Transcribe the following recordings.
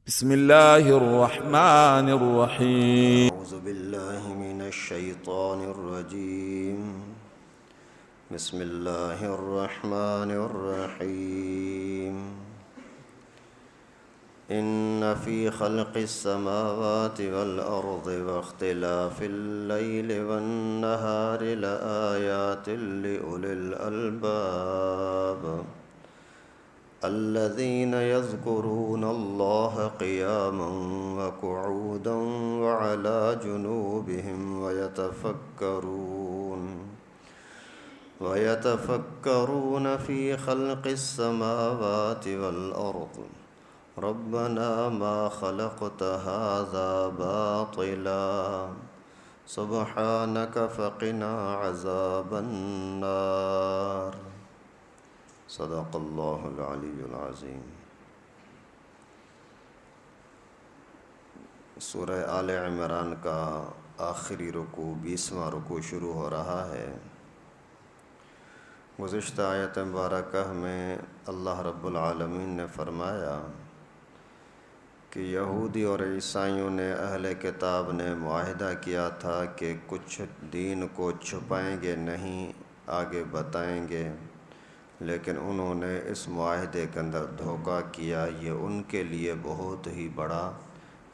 بسم الله الرحمن الرحيم. أعوذ بالله من الشيطان الرجيم. بسم الله الرحمن الرحيم. إن في خلق السماوات والأرض واختلاف الليل والنهار لآيات لأولي الألباب الذين يذكرون الله قياما وقعودا وعلى جنوبهم ويتفكرون في خلق السماوات والأرض ربنا ما خلقت هذا باطلا سبحانك فقنا عذاب النار. صدق اللہ العلی العظیم. سورہ آل عمران کا آخری رکوع 20واں رکوع شروع ہو رہا ہے. گزشتہ آیت مبارکہ میں اللہ رب العالمین نے فرمایا کہ یہودی اور عیسائیوں نے اہل کتاب نے معاہدہ کیا تھا کہ کچھ دین کو چھپائیں گے نہیں، آگے بتائیں گے، لیکن انہوں نے اس معاہدے کے اندر دھوکہ کیا. یہ ان کے لیے بہت ہی بڑا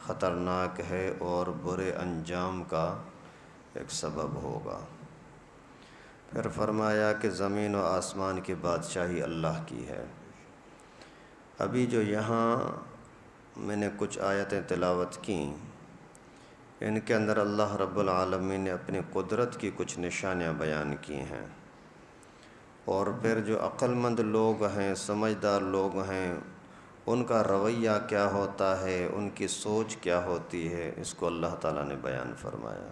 خطرناک ہے اور برے انجام کا ایک سبب ہوگا. پھر فرمایا کہ زمین و آسمان کی بادشاہی اللہ کی ہے. ابھی جو یہاں میں نے کچھ آیتیں تلاوت کیں، ان کے اندر اللہ رب العالمین نے اپنی قدرت کی کچھ نشانیاں بیان کی ہیں، اور پھر جو عقل مند لوگ ہیں، سمجھدار لوگ ہیں، ان کا رویہ کیا ہوتا ہے، ان کی سوچ کیا ہوتی ہے، اس کو اللہ تعالیٰ نے بیان فرمایا.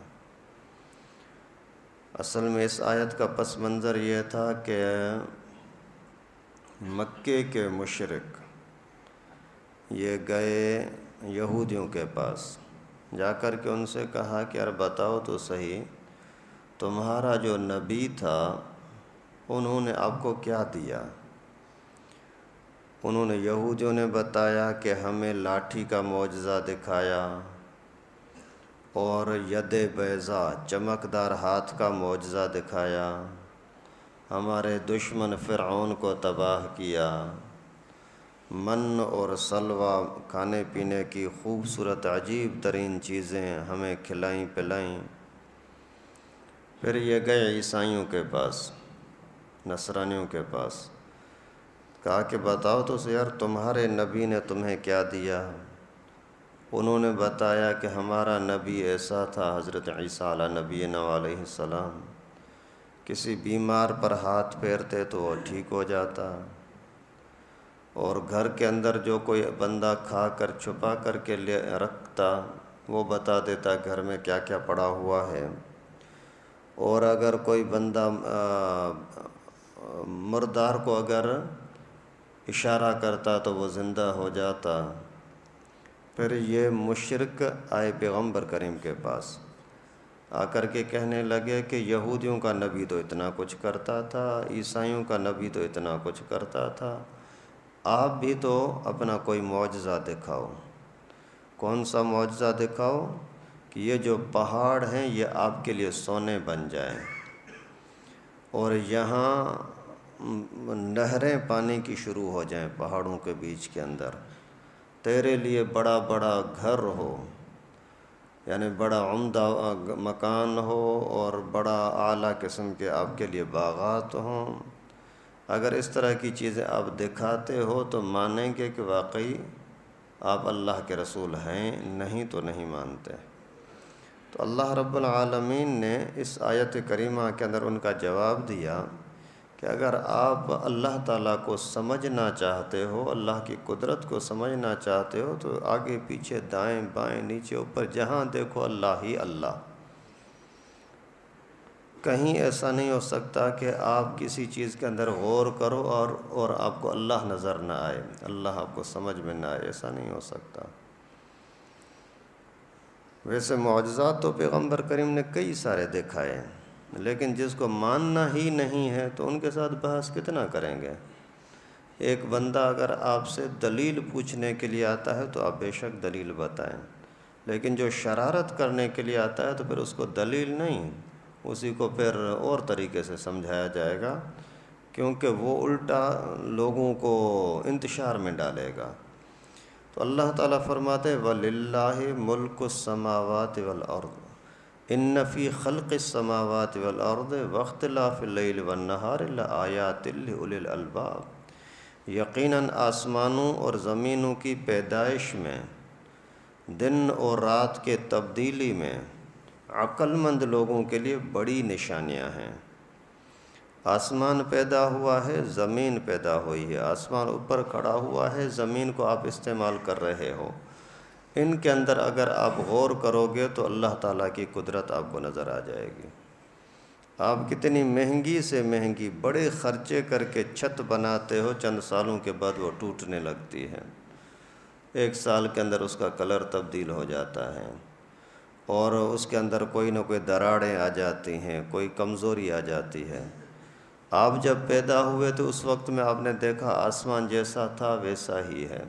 اصل میں اس آیت کا پس منظر یہ تھا کہ مکے کے مشرک یہ گئے یہودیوں کے پاس، جا کر کے ان سے کہا کہ یار بتاؤ تو صحیح، تمہارا جو نبی تھا انہوں نے آپ کو کیا دیا؟ انہوں نے یہودیوں نے بتایا کہ ہمیں لاٹھی کا معجزہ دکھایا اور ید بیضا چمکدار ہاتھ کا معجزہ دکھایا، ہمارے دشمن فرعون کو تباہ کیا، من اور سلوہ کھانے پینے کی خوبصورت عجیب ترین چیزیں ہمیں کھلائیں پلائیں. پھر یہ گئے عیسائیوں کے پاس، نصرانیوں کے پاس، کہا کہ بتاؤ تو یار تمہارے نبی نے تمہیں کیا دیا؟ انہوں نے بتایا کہ ہمارا نبی ایسا تھا، حضرت عیسیٰ علیہ نبینا علیہ السلام، کسی بیمار پر ہاتھ پھیرتے تو وہ ٹھیک ہو جاتا، اور گھر کے اندر جو کوئی بندہ کھا کر چھپا کر کے رکھتا وہ بتا دیتا گھر میں کیا کیا پڑا ہوا ہے، اور اگر کوئی بندہ مردار کو اگر اشارہ کرتا تو وہ زندہ ہو جاتا. پھر یہ مشرک آئے پیغمبر کریم کے پاس، آ کر کے کہنے لگے کہ یہودیوں کا نبی تو اتنا کچھ کرتا تھا، عیسائیوں کا نبی تو اتنا کچھ کرتا تھا، آپ بھی تو اپنا کوئی معجزہ دکھاؤ. کون سا معجزہ دکھاؤ؟ کہ یہ جو پہاڑ ہیں یہ آپ کے لیے سونے بن جائیں، اور یہاں نہریں پانی کی شروع ہو جائیں پہاڑوں کے بیچ کے اندر، تیرے لیے بڑا بڑا گھر ہو، یعنی بڑا عمدہ مکان ہو اور بڑا اعلیٰ قسم کے آپ کے لیے باغات ہوں. اگر اس طرح کی چیزیں آپ دکھاتے ہو تو مانیں گے کہ واقعی آپ اللہ کے رسول ہیں، نہیں تو نہیں مانتے. تو اللہ رب العالمین نے اس آیت کریمہ کے اندر ان کا جواب دیا کہ اگر آپ اللہ تعالیٰ کو سمجھنا چاہتے ہو، اللہ کی قدرت کو سمجھنا چاہتے ہو، تو آگے پیچھے دائیں بائیں نیچے اوپر جہاں دیکھو اللہ ہی اللہ. کہیں ایسا نہیں ہو سکتا کہ آپ کسی چیز کے اندر غور کرو اور آپ کو اللہ نظر نہ آئے، اللہ آپ کو سمجھ میں نہ آئے، ایسا نہیں ہو سکتا. ویسے معجزات تو پیغمبر کریم نے کئی سارے دکھائے، لیکن جس کو ماننا ہی نہیں ہے تو ان کے ساتھ بحث کتنا کریں گے. ایک بندہ اگر آپ سے دلیل پوچھنے کے لیے آتا ہے تو آپ بے شک دلیل بتائیں، لیکن جو شرارت کرنے کے لیے آتا ہے تو پھر اس کو دلیل نہیں، اسی کو پھر اور طریقے سے سمجھایا جائے گا، کیونکہ وہ الٹا لوگوں کو انتشار میں ڈالے گا۔ تو اللہ تعالیٰ فرماتے وَلِلَّهِ مُلْكُ السَّمَاوَاتِ وَالْأَرْضِ إِنَّ فِي خَلْقِ السَّمَاوَاتِ وَالْأَرْضِ وَاخْتِلَافِ اللَّيْلِ وَالنَّهَارِ لَآيَاتٍ لِأُولِي الْأَلْبَابِ، یقیناً آسمانوں اور زمینوں کی پیدائش میں، دن اور رات کے تبدیلی میں عقل مند لوگوں کے لیے بڑی نشانیاں ہیں۔ آسمان پیدا ہوا ہے، زمین پیدا ہوئی ہے، آسمان اوپر کھڑا ہوا ہے، زمین کو آپ استعمال کر رہے ہو، ان کے اندر اگر آپ غور کرو گے تو اللہ تعالیٰ کی قدرت آپ کو نظر آ جائے گی۔ آپ کتنی مہنگی سے مہنگی بڑے خرچے کر کے چھت بناتے ہو، چند سالوں کے بعد وہ ٹوٹنے لگتی ہے، 1 سال کے اندر اس کا کلر تبدیل ہو جاتا ہے، اور اس کے اندر کوئی نہ کوئی دراڑیں آ جاتی ہیں، کوئی کمزوری آ جاتی ہے۔ آپ جب پیدا ہوئے تو اس وقت میں آپ نے دیکھا آسمان جیسا تھا ویسا ہی ہے،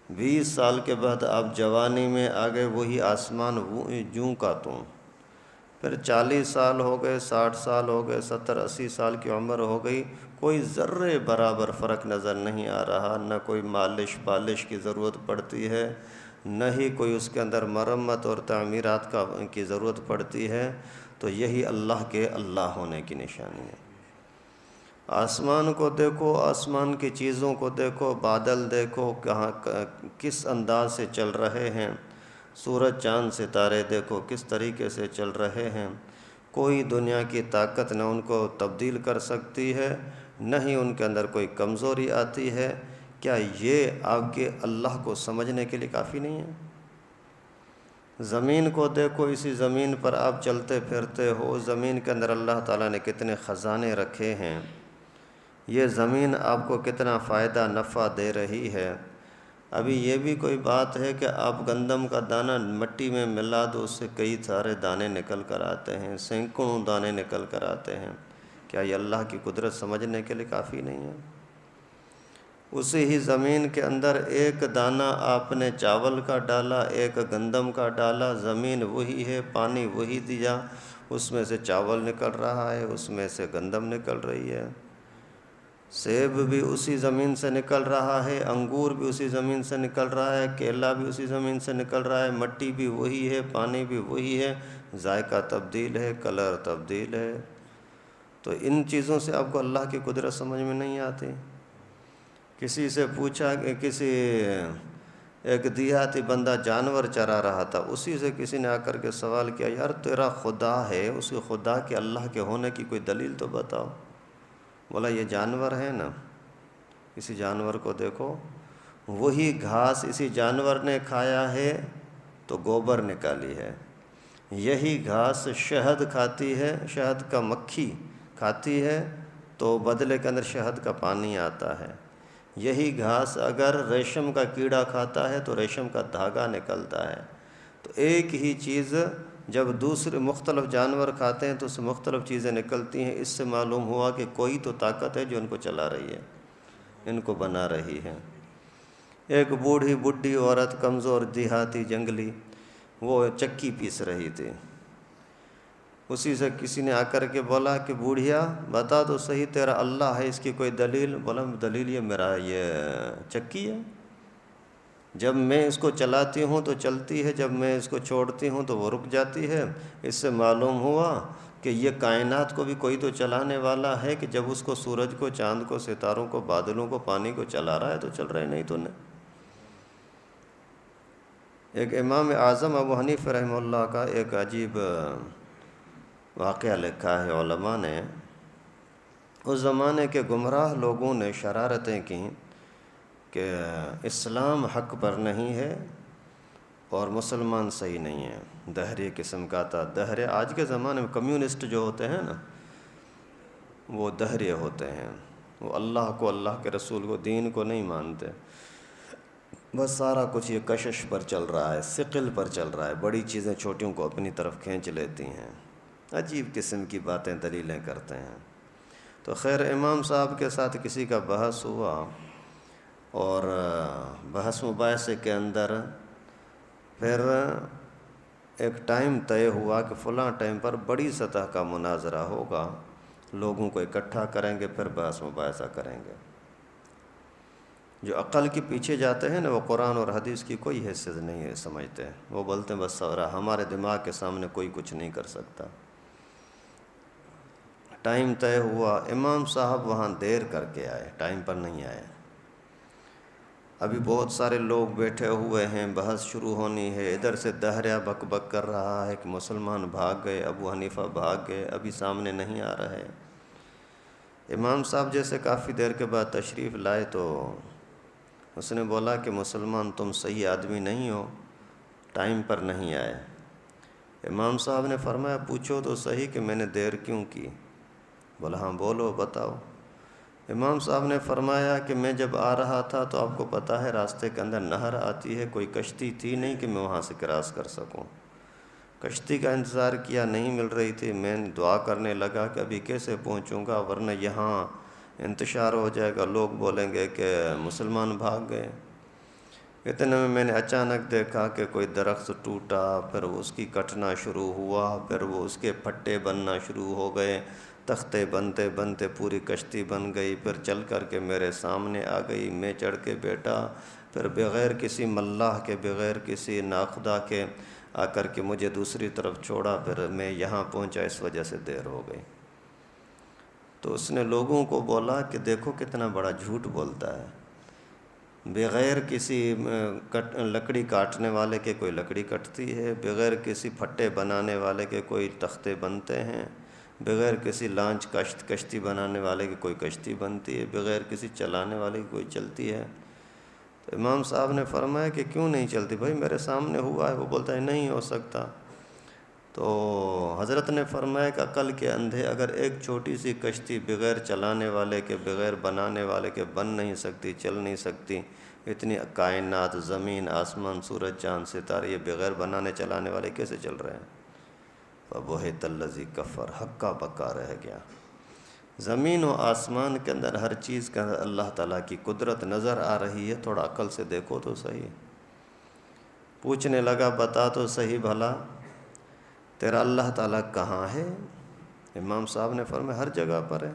20 سال کے بعد آپ جوانی میں آ گئے، وہی آسمان جوں کا توں، پھر 40 سال ہو گئے، 60 سال ہو گئے، 70-80 سال کی عمر ہو گئی، کوئی ذرے برابر فرق نظر نہیں آ رہا، نہ کوئی مالش پالش کی ضرورت پڑتی ہے، نہ ہی کوئی اس کے اندر مرمت اور تعمیرات کی ضرورت پڑتی ہے۔ تو یہی اللہ کے اللہ ہونے کی نشانی ہے۔ آسمان کو دیکھو، آسمان کی چیزوں کو دیکھو، بادل دیکھو کہاں کس انداز سے چل رہے ہیں، سورج چاند ستارے دیکھو کس طریقے سے چل رہے ہیں، کوئی دنیا کی طاقت نہ ان کو تبدیل کر سکتی ہے، نہ ہی ان کے اندر کوئی کمزوری آتی ہے۔ کیا یہ آپ کے اللہ کو سمجھنے کے لیے کافی نہیں ہے؟ زمین کو دیکھو، اسی زمین پر آپ چلتے پھرتے ہو، زمین کے اندر اللہ تعالیٰ نے کتنے خزانے رکھے ہیں، یہ زمین آپ کو کتنا فائدہ نفع دے رہی ہے۔ ابھی یہ بھی کوئی بات ہے کہ آپ گندم کا دانہ مٹی میں ملا دو، اس سے کئی سارے دانے نکل کر آتے ہیں، سینکڑوں دانے نکل کر آتے ہیں، کیا یہ اللہ کی قدرت سمجھنے کے لیے کافی نہیں ہے؟ اسی ہی زمین کے اندر ایک دانہ آپ نے چاول کا ڈالا، ایک گندم کا ڈالا، زمین وہی ہے، پانی وہی دیا، اس میں سے چاول نکل رہا ہے، اس میں سے گندم نکل رہی ہے، سیب بھی اسی زمین سے نکل رہا ہے، انگور بھی اسی زمین سے نکل رہا ہے، کیلا بھی اسی زمین سے نکل رہا ہے، مٹی بھی وہی ہے، پانی بھی وہی ہے، ذائقہ تبدیل ہے، کلر تبدیل ہے۔ تو ان چیزوں سے آپ کو اللہ کی قدرت سمجھ میں نہیں آتی۔ کسی سے پوچھا کہ ایک دیہاتی بندہ جانور چرا رہا تھا، اسی سے کسی نے آ کر کے سوال کیا، یار تیرا خدا ہے، اس کے خدا کے اللہ کے ہونے کی کوئی دلیل تو بتاؤ۔ بولا یہ جانور ہے نا، کسی جانور کو دیکھو، وہی گھاس اسی جانور نے کھایا ہے تو گوبر نکالی ہے، یہی گھاس شہد کھاتی ہے، شہد کا مکھی کھاتی ہے تو بدلے کے اندر شہد کا پانی آتا ہے، یہی گھاس اگر ریشم کا کیڑا کھاتا ہے تو ریشم کا دھاگا نکلتا ہے۔ تو ایک ہی چیز جب دوسرے مختلف جانور کھاتے ہیں تو اس سے مختلف چیزیں نکلتی ہیں۔ اس سے معلوم ہوا کہ کوئی تو طاقت ہے جو ان کو چلا رہی ہے، ان کو بنا رہی ہے۔ ایک بوڑھی بڈھی عورت، کمزور دیہاتی جنگلی، وہ چکی پیس رہی تھی، اسی سے کسی نے آ کر کے بولا کہ بوڑھیا بتا تو صحیح تیرا اللہ ہے، اس کی کوئی دلیل؟ بولا دلیل یہ میرا یہ چکی ہے، جب میں اس کو چلاتی ہوں تو چلتی ہے، جب میں اس کو چھوڑتی ہوں تو وہ رک جاتی ہے۔ اس سے معلوم ہوا کہ یہ کائنات کو بھی کوئی تو چلانے والا ہے، کہ جب اس کو سورج کو، چاند کو، ستاروں کو، بادلوں کو، پانی کو چلا رہا ہے تو چل رہے، نہیں تو نہیں۔ ایک امام اعظم ابو حنیفہ رحمہ اللہ کا ایک عجیب واقعہ لکھا ہے علماء نے۔ اس زمانے کے گمراہ لوگوں نے شرارتیں کیں کہ اسلام حق پر نہیں ہے اور مسلمان صحیح نہیں ہے، دہریہ قسم کا تھا۔ دہریہ آج کے زمانے میں کمیونسٹ جو ہوتے ہیں نا، وہ دہریہ ہوتے ہیں، وہ اللہ کو، اللہ کے رسول کو، دین کو نہیں مانتے، بس سارا کچھ یہ کشش پر چل رہا ہے، ثقل پر چل رہا ہے، بڑی چیزیں چھوٹیوں کو اپنی طرف کھینچ لیتی ہیں، عجیب قسم کی باتیں دلیلیں کرتے ہیں۔ تو خیر امام صاحب کے ساتھ کسی کا بحث ہوا، اور بحث مباحثے کے اندر پھر ایک ٹائم طے ہوا کہ فلاں ٹائم پر بڑی سطح کا مناظرہ ہوگا، لوگوں کو اکٹھا کریں گے، پھر بحث مباحثہ کریں گے۔ جو عقل کے پیچھے جاتے ہیں نا، وہ قرآن اور حدیث کی کوئی حیثیت نہیں ہے سمجھتے ہیں، وہ بولتے ہیں بس ہمارے دماغ کے سامنے کوئی کچھ نہیں کر سکتا۔ ٹائم طے ہوا، امام صاحب وہاں دیر کر کے آئے، ٹائم پر نہیں آئے۔ ابھی بہت سارے لوگ بیٹھے ہوئے ہیں، بحث شروع ہونی ہے، ادھر سے دہریہ بک بک کر رہا ہے کہ مسلمان بھاگ گئے، ابو حنیفہ بھاگ گئے، ابھی سامنے نہیں آ رہے۔ امام صاحب جیسے کافی دیر کے بعد تشریف لائے تو اس نے بولا کہ مسلمان تم صحیح آدمی نہیں ہو، ٹائم پر نہیں آئے۔ امام صاحب نے فرمایا پوچھو تو صحیح کہ میں نے دیر کیوں کی؟ بولا ہاں بولو بتاؤ۔ امام صاحب نے فرمایا کہ میں جب آ رہا تھا تو آپ کو پتہ ہے راستے کے اندر نہر آتی ہے، کوئی کشتی تھی نہیں کہ میں وہاں سے کراس کر سکوں، کشتی کا انتظار کیا، نہیں مل رہی تھی، میں دعا کرنے لگا کہ ابھی کیسے پہنچوں گا ورنہ یہاں انتشار ہو جائے گا، لوگ بولیں گے کہ مسلمان بھاگ گئے۔ اتنے میں نے اچانک دیکھا کہ کوئی درخت ٹوٹا، پھر اس کی کٹنا شروع ہوا، پھر وہ اس کے پھٹے بننا شروع ہو گئے، تختے بنتے بنتے پوری کشتی بن گئی، پھر چل کر کے میرے سامنے آ گئی، میں چڑھ کے بیٹھا، پھر بغیر کسی ملاح کے، بغیر کسی ناخدا کے آ کر کے مجھے دوسری طرف چھوڑا، پھر میں یہاں پہنچا، اس وجہ سے دیر ہو گئی۔ تو اس نے لوگوں کو بولا کہ دیکھو کتنا بڑا جھوٹ بولتا ہے، بغیر کسی لکڑی کاٹنے والے کے کوئی لکڑی کٹتی ہے، بغیر کسی پھٹے بنانے والے کے کوئی تختے بنتے ہیں، بغیر کسی لانچ کشتی بنانے والے کی کوئی کشتی بنتی ہے، بغیر کسی چلانے والے کی کوئی چلتی ہے۔ تو امام صاحب نے فرمایا کہ کیوں نہیں چلتی؟ بھائی میرے سامنے ہوا ہے۔ وہ بولتا ہے نہیں ہو سکتا۔ تو حضرت نے فرمایا کہ عقل کے اندھے، اگر ایک چھوٹی سی کشتی بغیر چلانے والے کے، بغیر بنانے والے کے بن نہیں سکتی، چل نہیں سکتی، اتنی کائنات، زمین، آسمان، سورج، چاند، ستارے، یہ بغیر بنانے چلانے والے کیسے چل رہے ہیں؟ فَبُہِتَ الَّذِي كَفَرَ، ہکا بکا رہ گیا۔ زمین و آسمان کے اندر ہر چیز کے اندر اللہ تعالیٰ کی قدرت نظر آ رہی ہے، تھوڑا عقل سے دیکھو تو صحیح۔ پوچھنے لگا بتا تو صحیح بھلا تیرا اللہ تعالیٰ کہاں ہے؟ امام صاحب نے فرمایا ہر جگہ پر ہے۔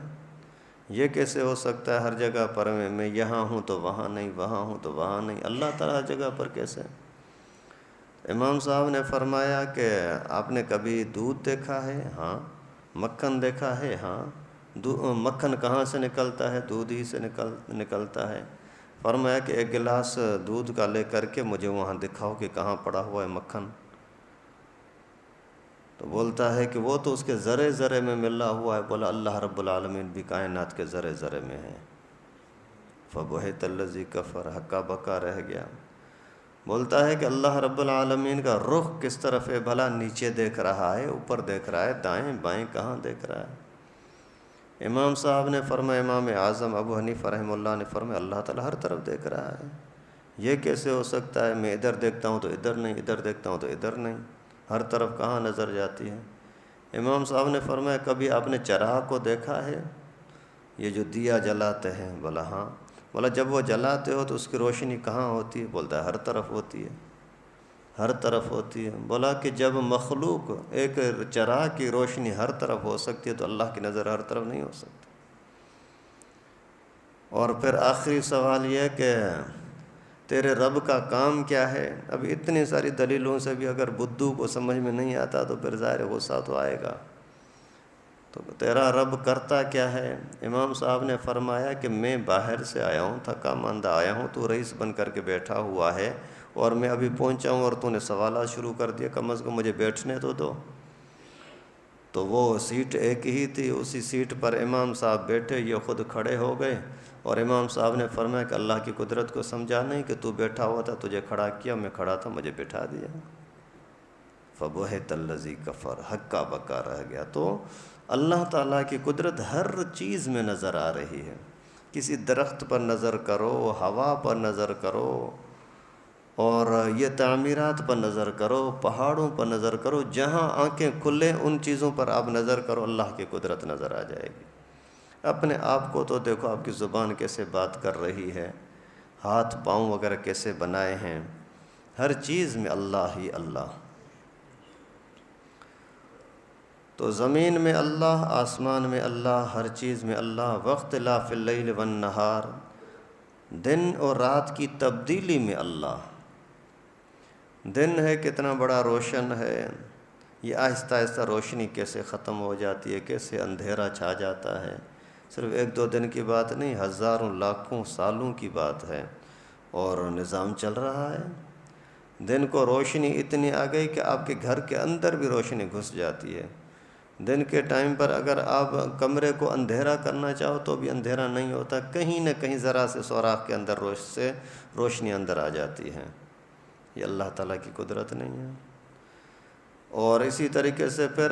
یہ کیسے ہو سکتا ہے ہر جگہ پر میں یہاں ہوں تو وہاں نہیں، وہاں ہوں تو وہاں نہیں، اللہ تعالیٰ ہر جگہ پر کیسے؟ امام صاحب نے فرمایا کہ آپ نے کبھی دودھ دیکھا ہے؟ ہاں۔ مکھن دیکھا ہے؟ ہاں۔ مکھن کہاں سے نکلتا ہے؟ دودھ ہی سے نکلتا ہے۔ فرمایا کہ ایک گلاس دودھ کا لے کر کے مجھے وہاں دکھاؤ کہ کہاں پڑا ہوا ہے مکھن۔ تو بولتا ہے کہ وہ تو اس کے ذرے ذرے میں ملا ہوا ہے۔ بولا اللہ رب العالمین بھی کائنات کے ذرے ذرے میں ہے۔ فَبُہِتَ الَّذِي كَفَرَ، ہکا بکا رہ گیا۔ بولتا ہے کہ اللہ رب العالمین کا رخ کس طرف ہے بھلا؟ نیچے دیکھ رہا ہے، اوپر دیکھ رہا ہے، دائیں بائیں کہاں دیکھ رہا ہے؟ امام صاحب نے فرمایا، امام اعظم ابو حنیفہ رحمہ اللہ نے فرمایا اللہ تعالیٰ ہر طرف دیکھ رہا ہے، یہ کیسے ہو سکتا ہے؟ میں ادھر دیکھتا ہوں تو ادھر نہیں، ادھر دیکھتا ہوں تو ادھر نہیں، ہر طرف کہاں نظر جاتی ہے؟ امام صاحب نے فرمایا کبھی آپ نے چراغ کو دیکھا ہے؟ یہ جو دیا جلاتے ہیں؟ بولا ہاں۔ بولا جب وہ جلاتے ہو تو اس کی روشنی کہاں ہوتی ہے؟ بولتا ہے ہر طرف ہوتی ہے، ہر طرف ہوتی ہے۔ بولا کہ جب مخلوق ایک چراغ کی روشنی ہر طرف ہو سکتی ہے تو اللہ کی نظر ہر طرف نہیں ہو سکتی۔ اور پھر آخری سوال یہ کہ تیرے رب کا کام کیا ہے؟ اب اتنی ساری دلیلوں سے بھی اگر بدھو کو سمجھ میں نہیں آتا تو پھر ظاہر غصہ تو آئے گا۔ تو تیرا رب کرتا کیا ہے؟ امام صاحب نے فرمایا کہ میں باہر سے آیا ہوں، تھکا ماندہ آیا ہوں، تو رئیس بن کر کے بیٹھا ہوا ہے اور میں ابھی پہنچا ہوں اور تو نے سوالات شروع کر دیا، کم از کم مجھے بیٹھنے تو دو۔ تو وہ سیٹ ایک ہی تھی، اسی سیٹ پر امام صاحب بیٹھے، یہ خود کھڑے ہو گئے، اور امام صاحب نے فرمایا کہ اللہ کی قدرت کو سمجھا نہیں کہ تو بیٹھا ہوا تھا، تجھے کھڑا کیا، میں کھڑا تھا، مجھے بٹھا دیا۔ فَبُہِتَ الَّذِي كَفَرَ، ہکا بکا رہ گیا۔ تو اللہ تعالیٰ کی قدرت ہر چیز میں نظر آ رہی ہے۔ کسی درخت پر نظر کرو، ہوا پر نظر کرو، اور یہ تعمیرات پر نظر کرو، پہاڑوں پر نظر کرو، جہاں آنکھیں کھلیں ان چیزوں پر آپ نظر کرو، اللہ کی قدرت نظر آ جائے گی۔ اپنے آپ کو تو دیکھو، آپ کی زبان کیسے بات کر رہی ہے، ہاتھ پاؤں وغیرہ کیسے بنائے ہیں، ہر چیز میں اللہ ہی اللہ۔ تو زمین میں اللہ، آسمان میں اللہ، ہر چیز میں اللہ۔ واختلاف اللیل والنہار، دن اور رات کی تبدیلی میں اللہ۔ دن ہے کتنا بڑا روشن ہے، یہ آہستہ آہستہ روشنی کیسے ختم ہو جاتی ہے، کیسے اندھیرا چھا جاتا ہے۔ صرف ایک دو دن کی بات نہیں، ہزاروں لاکھوں سالوں کی بات ہے، اور نظام چل رہا ہے۔ دن کو روشنی اتنی آ گئی کہ آپ کے گھر کے اندر بھی روشنی گھس جاتی ہے۔ دن کے ٹائم پر اگر آپ کمرے کو اندھیرا کرنا چاہو تو بھی اندھیرا نہیں ہوتا، کہیں نہ کہیں ذرا سے سوراخ کے اندر روشنی اندر آ جاتی ہے۔ یہ اللہ تعالیٰ کی قدرت نہیں ہے؟ اور اسی طریقے سے پھر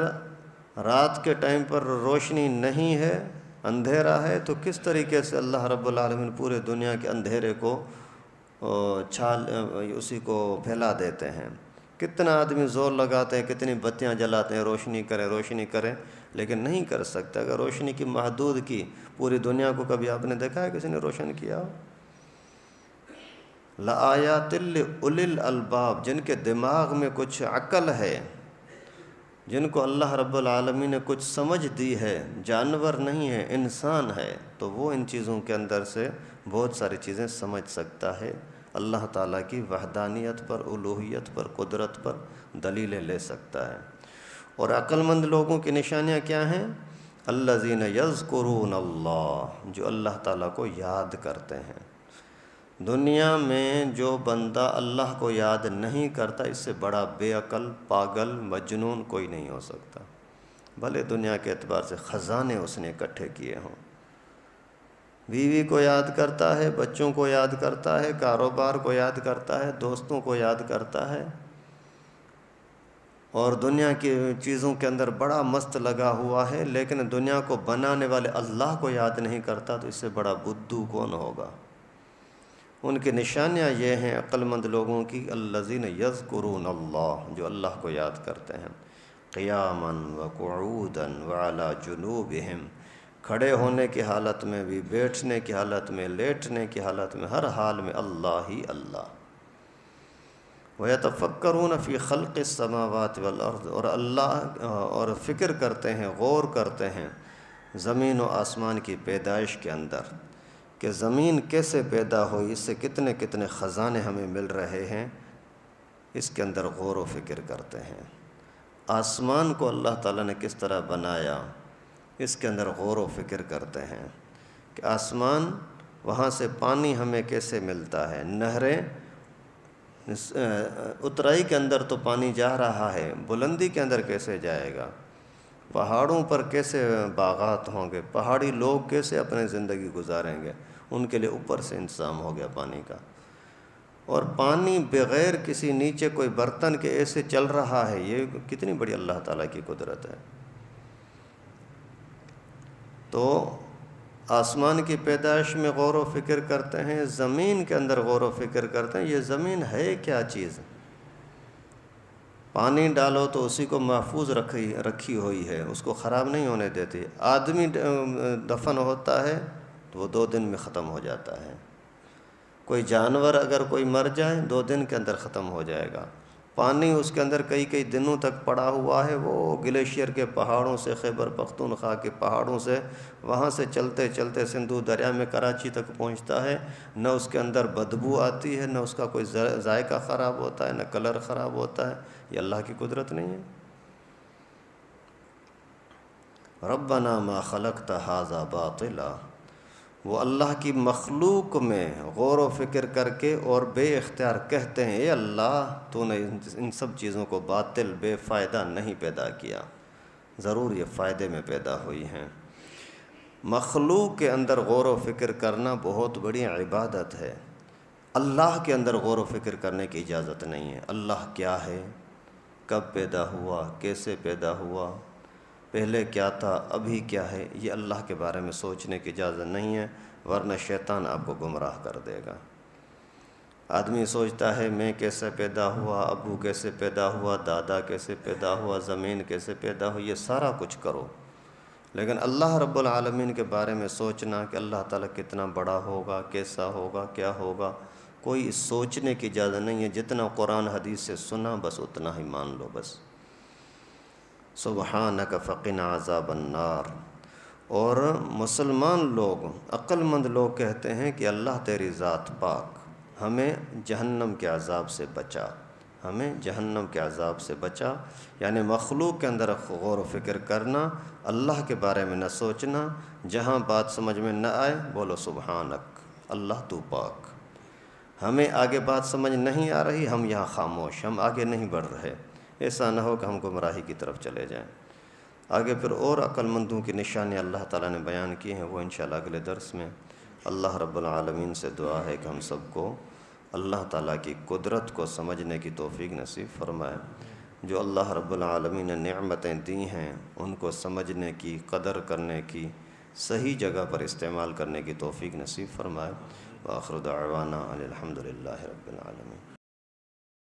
رات کے ٹائم پر روشنی نہیں ہے، اندھیرا ہے، تو کس طریقے سے اللہ رب العالمین پورے دنیا کے اندھیرے کو اسی کو پھیلا دیتے ہیں۔ کتنا آدمی زور لگاتے ہیں، کتنی بتیاں جلاتے ہیں، روشنی کریں، لیکن نہیں کر سکتے۔ اگر روشنی کی محدود کی پوری دنیا کو کبھی آپ نے دیکھا ہے کسی نے روشن کیا ہو؟ لآیات لأولی الالباب، جن کے دماغ میں کچھ عقل ہے، جن کو اللہ رب العالمین نے کچھ سمجھ دی ہے، جانور نہیں ہے، انسان ہے، تو وہ ان چیزوں کے اندر سے بہت ساری چیزیں سمجھ سکتا ہے، اللہ تعالیٰ کی وحدانیت پر، الوہیت پر، قدرت پر دلیلیں لے سکتا ہے۔ اور عقل مند لوگوں کی نشانیاں کیا ہیں؟ الذین یذکرون اللہ، جو اللہ تعالیٰ کو یاد کرتے ہیں۔ دنیا میں جو بندہ اللہ کو یاد نہیں کرتا، اس سے بڑا بے عقل، پاگل، مجنون کوئی نہیں ہو سکتا، بھلے دنیا کے اعتبار سے خزانے اس نے اکٹھے کیے ہوں۔ بیوی کو یاد کرتا ہے، بچوں کو یاد کرتا ہے، کاروبار کو یاد کرتا ہے، دوستوں کو یاد کرتا ہے، اور دنیا کی چیزوں کے اندر بڑا مست لگا ہوا ہے، لیکن دنیا کو بنانے والے اللہ کو یاد نہیں کرتا، تو اس سے بڑا بدھو کون ہوگا؟ ان کی نشانیاں یہ ہیں عقل مند لوگوں کی، الذین یذکرون اللہ، جو اللہ کو یاد کرتے ہیں، قیاما وقعودا وعلی جنوبہم، کھڑے ہونے کی حالت میں بھی، بیٹھنے کی حالت میں، لیٹنے کی حالت میں، ہر حال میں اللہ ہی اللہ۔ وَيَتَفَكَّرُونَ فِي خَلْقِ السَّمَاوَاتِ وَالْأَرْضِ، اور فکر کرتے ہیں، غور کرتے ہیں زمین و آسمان کی پیدائش کے اندر، کہ زمین کیسے پیدا ہوئی، اس سے کتنے کتنے خزانے ہمیں مل رہے ہیں، اس کے اندر غور و فکر کرتے ہیں۔ آسمان کو اللہ تعالیٰ نے کس طرح بنایا، اس کے اندر غور و فکر کرتے ہیں کہ آسمان، وہاں سے پانی ہمیں کیسے ملتا ہے، نہریں، اترائی کے اندر تو پانی جا رہا ہے، بلندی کے اندر کیسے جائے گا، پہاڑوں پر کیسے باغات ہوں گے، پہاڑی لوگ کیسے اپنے زندگی گزاریں گے، ان کے لیے اوپر سے انتظام ہو گیا پانی کا۔ اور پانی بغیر کسی نیچے کوئی برتن کے ایسے چل رہا ہے، یہ کتنی بڑی اللہ تعالیٰ کی قدرت ہے۔ تو آسمان کی پیدائش میں غور و فکر کرتے ہیں، زمین کے اندر غور و فکر کرتے ہیں، یہ زمین ہے کیا چیز؟ پانی ڈالو تو اسی کو محفوظ رکھی ہوئی ہے، اس کو خراب نہیں ہونے دیتی۔ آدمی دفن ہوتا ہے تو وہ 2 دن میں ختم ہو جاتا ہے، کوئی جانور اگر کوئی مر جائے 2 دن کے اندر ختم ہو جائے گا۔ پانی اس کے اندر کئی دنوں تک پڑا ہوا ہے، وہ گلیشیئر کے پہاڑوں سے، خیبر پختونخوا کے پہاڑوں سے، وہاں سے چلتے چلتے سندھو دریا میں کراچی تک پہنچتا ہے، نہ اس کے اندر بدبو آتی ہے، نہ اس کا کوئی ذائقہ خراب ہوتا ہے، نہ کلر خراب ہوتا ہے۔ یہ اللہ کی قدرت نہیں ہے؟ ربنا ما خلقت ھذا باطلا، وہ اللہ کی مخلوق میں غور و فکر کر کے اور بے اختیار کہتے ہیں، اے اللہ، تو نے ان سب چیزوں کو باطل، بے فائدہ نہیں پیدا کیا، ضرور یہ فائدے میں پیدا ہوئی ہیں۔ مخلوق کے اندر غور و فکر کرنا بہت بڑی عبادت ہے، اللہ کے اندر غور و فکر کرنے کی اجازت نہیں ہے۔ اللہ کیا ہے، کب پیدا ہوا، کیسے پیدا ہوا، پہلے کیا تھا، ابھی کیا ہے، یہ اللہ کے بارے میں سوچنے کی اجازت نہیں ہے، ورنہ شیطان آپ کو گمراہ کر دے گا۔ آدمی سوچتا ہے میں کیسے پیدا ہوا، ابو کیسے پیدا ہوا، دادا کیسے پیدا ہوا، زمین کیسے پیدا ہوئی، یہ سارا کچھ کرو، لیکن اللہ رب العالمین کے بارے میں سوچنا کہ اللہ تعالیٰ کتنا بڑا ہوگا، کیسا ہوگا، کیا ہوگا، کوئی سوچنے کی اجازت نہیں ہے۔ جتنا قرآن حدیث سے سنا بس اتنا ہی مان لو بس۔ سبحانک فقنا عذاب النار۔ اور مسلمان لوگ، عقل مند لوگ کہتے ہیں کہ اللہ تیری ذات پاک، ہمیں جہنم کے عذاب سے بچا، ہمیں جہنم کے عذاب سے بچا، یعنی مخلوق کے اندر غور و فکر کرنا، اللہ کے بارے میں نہ سوچنا، جہاں بات سمجھ میں نہ آئے بولو سبحانک، اللہ تو پاک۔ ہمیں آگے بات سمجھ نہیں آ رہی، ہم یہاں خاموش، ہم آگے نہیں بڑھ رہے، ایسا نہ ہو کہ ہم گمراہی کی طرف چلے جائیں۔ آگے پھر اور عقل مندوں کی نشانی اللہ تعالیٰ نے بیان کی ہیں، وہ انشاءاللہ اگلے درس میں۔ اللہ رب العالمین سے دعا ہے کہ ہم سب کو اللہ تعالیٰ کی قدرت کو سمجھنے کی توفیق نصیب فرمائے، جو اللہ رب العالمین نے نعمتیں دی ہیں ان کو سمجھنے کی، قدر کرنے کی، صحیح جگہ پر استعمال کرنے کی توفیق نصیب فرمائے۔ وآخر دعوانا ان الحمد للہ رب العالمین۔